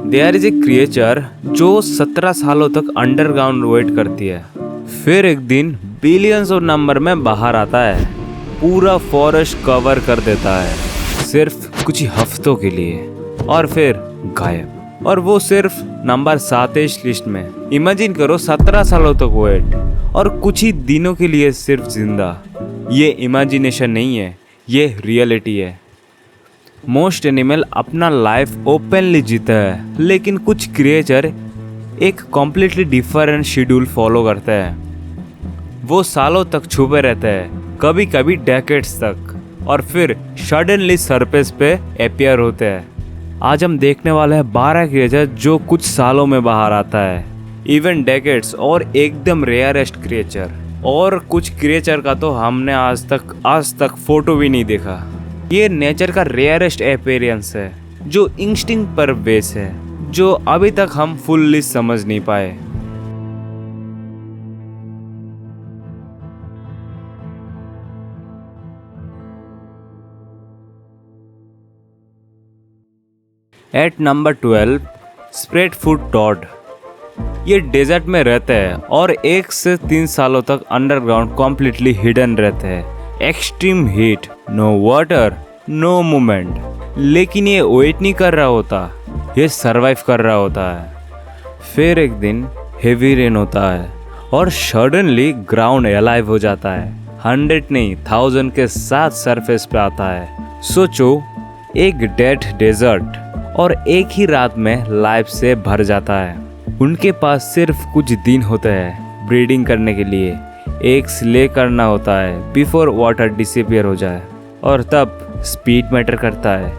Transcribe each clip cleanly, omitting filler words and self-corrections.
There is a creature जो 17 सालों तक अंडरग्राउंड वेट करती है, फिर एक दिन बिलियंस ऑफ नंबर में बाहर आता है, पूरा फॉरेस्ट कवर कर देता है सिर्फ कुछ ही हफ्तों के लिए, और फिर गायब। और वो सिर्फ नंबर 7 इस लिस्ट में। इमेजिन करो 17 सालों तक वेट और कुछ ही दिनों के लिए सिर्फ जिंदा। ये इमेजिनेशन नहीं है, ये रियलिटी है। मोस्ट एनिमल अपना लाइफ ओपनली जीता है, लेकिन कुछ क्रिएचर एक कॉम्प्लीटली डिफरेंट शेड्यूल फॉलो करते हैं। वो सालों तक छुपे रहते हैं, कभी कभी डेकेड्स तक, और फिर सडनली सरफेस पे अपीयर होते हैं। आज हम देखने वाले हैं 12 क्रिएचर जो कुछ सालों में बाहर आता है, इवन डेकेड्स, और एकदम रेयरेस्ट क्रिएचर। और कुछ क्रिएचर का तो हमने आज तक फोटो भी नहीं देखा। ये नेचर का रेयरेस्ट अपीयरेंस है जो इंस्टिंक्ट पर बेस है, जो अभी तक हम फुल्ली समझ नहीं पाए। At number 12 spadefoot toad. ये डेजर्ट में रहते हैं और 1 से 3 सालों तक अंडरग्राउंड कॉम्प्लीटली हिडन रहते हैं। Extreme heat, no water, no movement, लेकिन ये वेट नहीं कर रहा होता, ये सरवाइव कर रहा होता है। फिर एक दिन हेवी रेन होता है और सडनली ग्राउंड अलाइव हो जाता है। 100 नहीं 1000 के साथ सरफेस पे आता है। सोचो, एक डेड डेजर्ट और एक ही रात में लाइफ से भर जाता है। उनके पास सिर्फ कुछ दिन होते हैं ब्रीडिंग करने के लिए, एग्स ले करना होता है बिफोर वाटर डिसअपीयर हो जाए, और तब स्पीड मैटर करता है।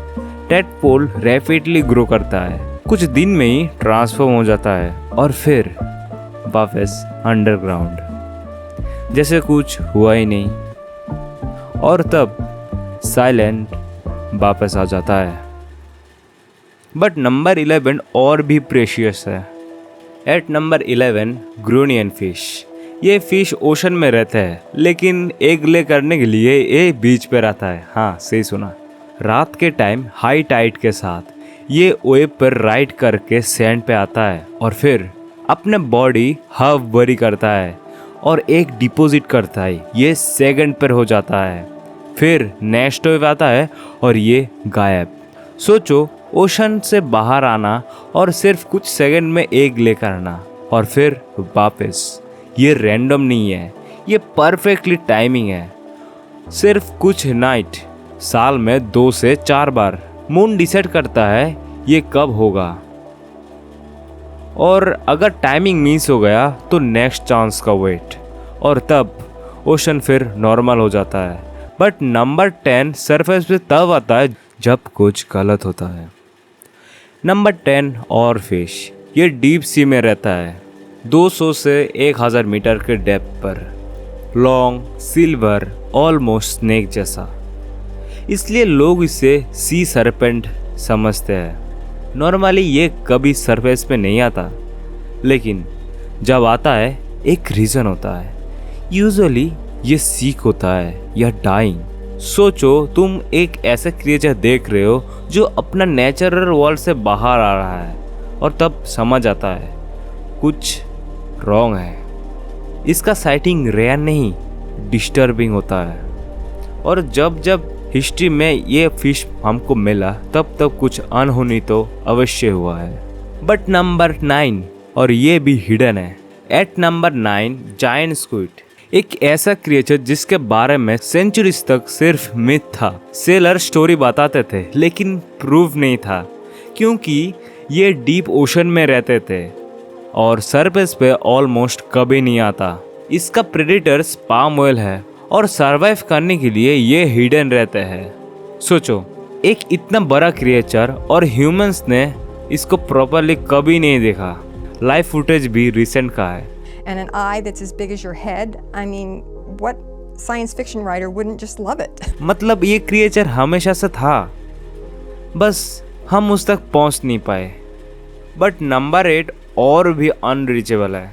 टेडपोल रैपिडली ग्रो करता है, कुछ दिन में ही ट्रांसफॉर्म हो जाता है, और फिर वापस अंडरग्राउंड जैसे कुछ हुआ ही नहीं, और तब साइलेंट वापस आ जाता है। बट नंबर 11 और भी प्रेशियस है। At number 11 grunion fish. ये फिश ओशन में रहता है, लेकिन एग ले करने के लिए ये बीच पे रहता है। हाँ, सही सुना। रात के टाइम हाई टाइड के साथ ये वेव पर राइड करके सैंड पे आता है, और फिर अपने बॉडी हाफ बरी करता है और एक डिपॉजिट करता है। ये सेकंड पर हो जाता है। फिर नेक्स्ट वेव आता है और ये गायब। सोचो, ओशन से बाहर आना और सिर्फ कुछ सेकंड में एग लेकर आना, और फिर वापस। ये रैंडम नहीं है, ये परफेक्टली टाइमिंग है। सिर्फ कुछ नाइट, साल में 2 से 4 बार मून डिसाइड करता है ये कब होगा, और अगर टाइमिंग मिस हो गया तो नेक्स्ट चांस का वेट, और तब ओशन फिर नॉर्मल हो जाता है। बट नंबर 10 सरफेस पे तब आता है जब कुछ गलत होता है। नंबर 10 और फिश। ये डीप सी में रहता है, 200 से 1000 मीटर के डेप्थ पर, लॉन्ग, सिल्वर, ऑलमोस्ट स्नेक जैसा। इसलिए लोग इसे सी सरपेंट समझते हैं। नॉर्मली ये कभी सरफेस पे नहीं आता, लेकिन जब आता है एक रीज़न होता है। यूजुअली ये सीक होता है या डाइंग। सोचो, तुम एक ऐसा क्रिएचर देख रहे हो जो अपना नेचुरल वर्ल्ड से बाहर आ रहा है, और तब समझ आता है कुछ रॉन्ग है। इसका साइटिंग रेयर नहीं, डिस्टर्बिंग होता है। और जब हिस्ट्री में ये फिश हमको मिला, तब कुछ अनहोनी तो अवश्य हुआ है। बट नंबर 9, और ये भी हिडन है। At number 9 giant squid. एक ऐसा क्रिएचर जिसके बारे में सेंचुरीज तक सिर्फ मिथ था। सेलर स्टोरी बताते थे, लेकिन प्रूफ नहीं था, क्योंकि ये डीप ओशन में रहते थे और सरफेस पे ऑलमोस्ट कभी नहीं आता। इसका प्रेडेटर स्पर्म व्हेल है, और सरवाइव करने के लिए ये हिडन रहते हैं। सोचो, एक इतना बड़ा क्रिएचर और ह्यूमंस ने इसको प्रॉपरली कभी नहीं देखा। लाइव फुटेज भी रिसेंट का है। And an eye that's as big as your head. I mean, what science fiction writer wouldn't just love it? मतलब ये क्रिएचर हमेशा से था, बस हम उस तक पहुंच नहीं पाए। बट नंबर 8 और भी अनरीचेबल है।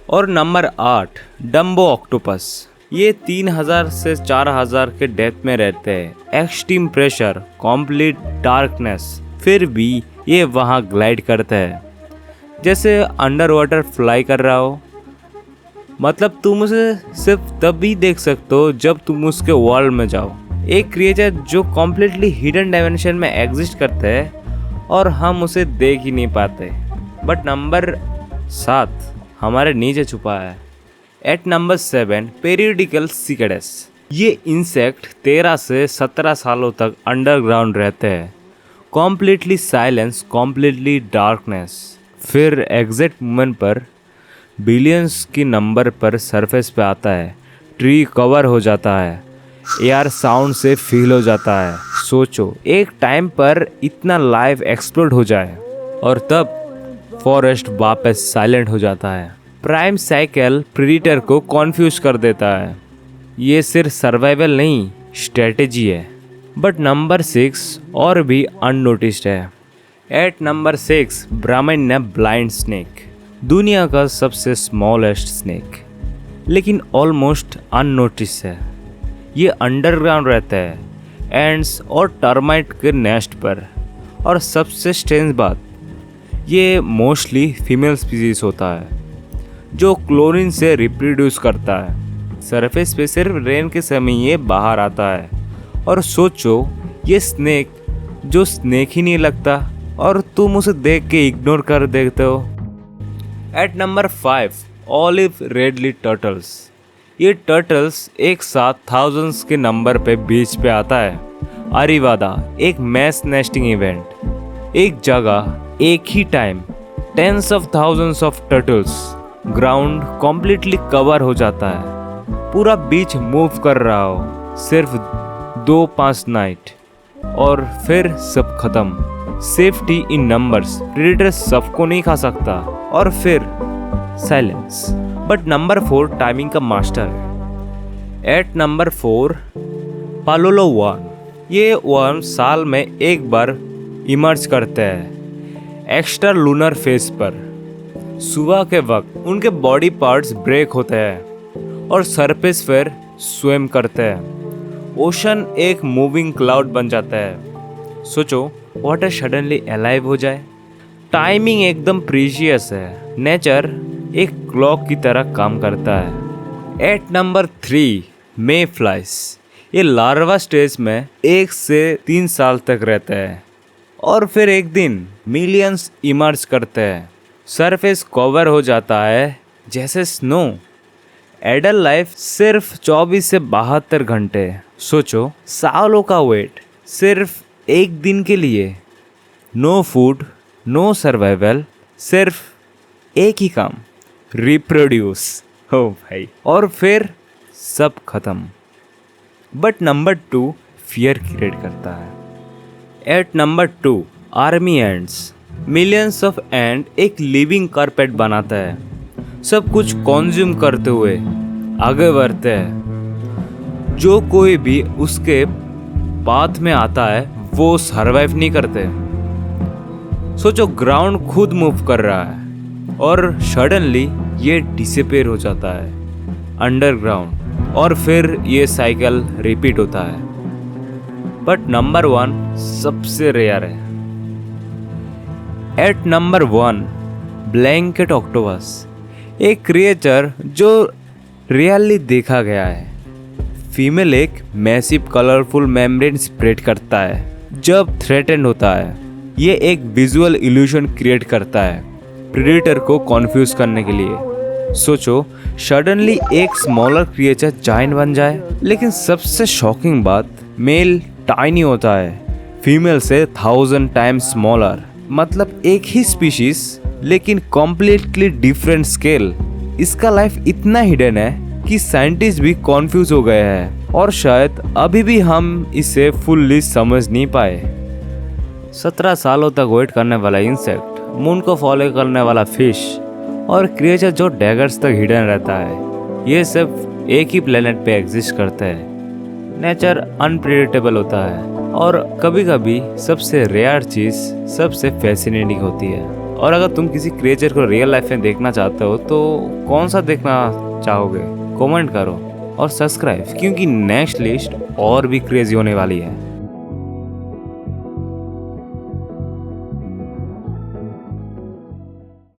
और नंबर 8 डम्बो ऑक्टोपस। ये 3000 से 4000 के डेप्थ में रहते हैं। एक्सट्रीम प्रेशर, कंप्लीट डार्कनेस, फिर भी ये वहाँ ग्लाइड करता है जैसे अंडर वाटर फ्लाई कर रहा हो। मतलब तुम उसे सिर्फ तभी देख सकते हो जब तुम उसके वर्ल्ड में जाओ। एक क्रिएचर जो कॉम्प्लीटली हिडन डायमेंशन में एग्जिस्ट करता है और हम उसे देख ही नहीं पाते। बट नंबर 7 हमारे नीचे छुपा है। At number 7 periodical cicadas. ये इंसेक्ट 13 से 17 सालों तक अंडरग्राउंड रहते हैं। Completely silence, completely darkness. फिर एग्जैक्ट मोमेंट पर बिलियंस की नंबर पर सरफेस पे आता है। ट्री कवर हो जाता है, एयर साउंड से फील हो जाता है। सोचो एक टाइम पर इतना लाइव एक्सप्लोड हो जाए और तब फॉरेस्ट वापस साइलेंट हो जाता है। प्राइम साइकिल प्रेडिटर को कॉन्फ्यूज कर देता है। ये सिर्फ सर्वाइवल नहीं, स्ट्रेटेजी है। बट नंबर 6 और भी अननोटिस्ड है। एट नंबर 6 ब्राह्मण ब्लाइंड स्नेक। दुनिया का सबसे स्मॉलेस्ट स्नेक, लेकिन ऑलमोस्ट अननोटिस है। ये अंडरग्राउंड रहता है, एंड्स और टर्माइट के नेस्ट पर। और सबसे स्ट्रेंज बात, ये मोस्टली फीमेल स्पीसीज होता है जो क्लोरीन से रिप्रोड्यूस करता है। सरफेस पे सिर्फ रेन के समय ये बाहर आता है। और सोचो ये स्नेक जो स्नेक ही नहीं लगता और तुम उसे देख के इग्नोर कर देते हो। At number 5 olive ridley turtles. ये टर्टल्स एक साथ थाउजेंड्स के नंबर पे बीच पे आता है। अरिवादा एक मैस नेस्टिंग इवेंट। एक जगह एक ही time tens of thousands of turtles. Ground completely cover हो जाता है, पूरा बीच मूव कर रहा हो। सिर्फ 2-5 नाइट और फिर सब खत्म। सेफ्टी इन नंबर्स, प्रेडेटर सबको नहीं खा सकता। और फिर साइलेंस। बट नंबर 4 टाइमिंग का मास्टर है। At number 4 palolo worm. ये वर्म साल में एक बार इमर्ज करते हैं एक्स्ट्रा लूनर फेज पर। सुबह के वक्त उनके बॉडी पार्ट्स ब्रेक होते हैं और सरफेस पर स्विम करते हैं। ओशन एक मूविंग क्लाउड बन जाता है। सोचो वाटर सडनली अलाइव हो जाए। टाइमिंग एकदम प्रीशियस है। नेचर एक क्लॉक की तरह काम करता है। At number 3 may flies. ये लार्वा स्टेज में 1 से 3 साल तक रहते हैं और फिर एक दिन मिलियंस इमर्ज करते हैं। सरफेस कवर हो जाता है जैसे स्नो। एडल्ट लाइफ सिर्फ 24 से 72 घंटे। सोचो सालों का वेट सिर्फ एक दिन के लिए। नो फूड, नो सर्वाइवल, सिर्फ एक ही काम, रिप्रोड्यूस। हो भाई, और फिर सब खत्म। बट नंबर 2 फियर क्रिएट करता है। At number 2 army ants. Millions of ant एक लिविंग कारपेट बनाता है, सब कुछ कंज्यूम करते हुए आगे बढ़ते हैं। जो कोई भी उसके पाथ में आता है वो सर्वाइव नहीं करते। सोचो ग्राउंड खुद मूव कर रहा है और सडनली ये डिसअपीयर हो जाता है अंडरग्राउंड और फिर ये साइकिल रिपीट होता है। बट नंबर 1 सबसे रेयर है। At number 1 blanket octopus. एक क्रिएचर जो रियली देखा गया है। फीमेल एक मैसिव कलरफुल मेम्ब्रेन स्प्रेड करता है जब थ्रेटेंड होता है। ये एक विजुअल इल्यूजन क्रिएट करता है प्रेडेटर को कॉन्फ्यूज करने के लिए। सोचो सडनली एक स्मॉलर क्रिएचर जायंट बन जाए। लेकिन सबसे शॉकिंग बात, मेल टाइनी होता है, फीमेल से 1000 टाइम्स स्मॉलर। मतलब एक ही स्पीशीज लेकिन कॉम्प्लीटली डिफरेंट स्केल। इसका लाइफ इतना हिडन है कि साइंटिस्ट भी कॉन्फ्यूज हो गए हैं और शायद अभी भी हम इसे फुल्ली समझ नहीं पाए। 17 सालों तक वेट करने वाला इंसेक्ट, मून को फॉलो करने वाला फिश और क्रिएचर जो डैगर्स तक हिडन रहता है, ये सब एक ही प्लेनेट पे एग्जिस्ट करते हैं। नेचर अनप्रेडिक्टेबल होता है और कभी कभी सबसे रेयर चीज़ सबसे फैसिनेटिंग होती है। और अगर तुम किसी क्रिएचर को रियल लाइफ में देखना चाहते हो तो कौन सा देखना चाहोगे? कमेंट करो और सब्सक्राइब, क्योंकि नेक्स्ट लिस्ट और भी क्रेजी होने वाली है।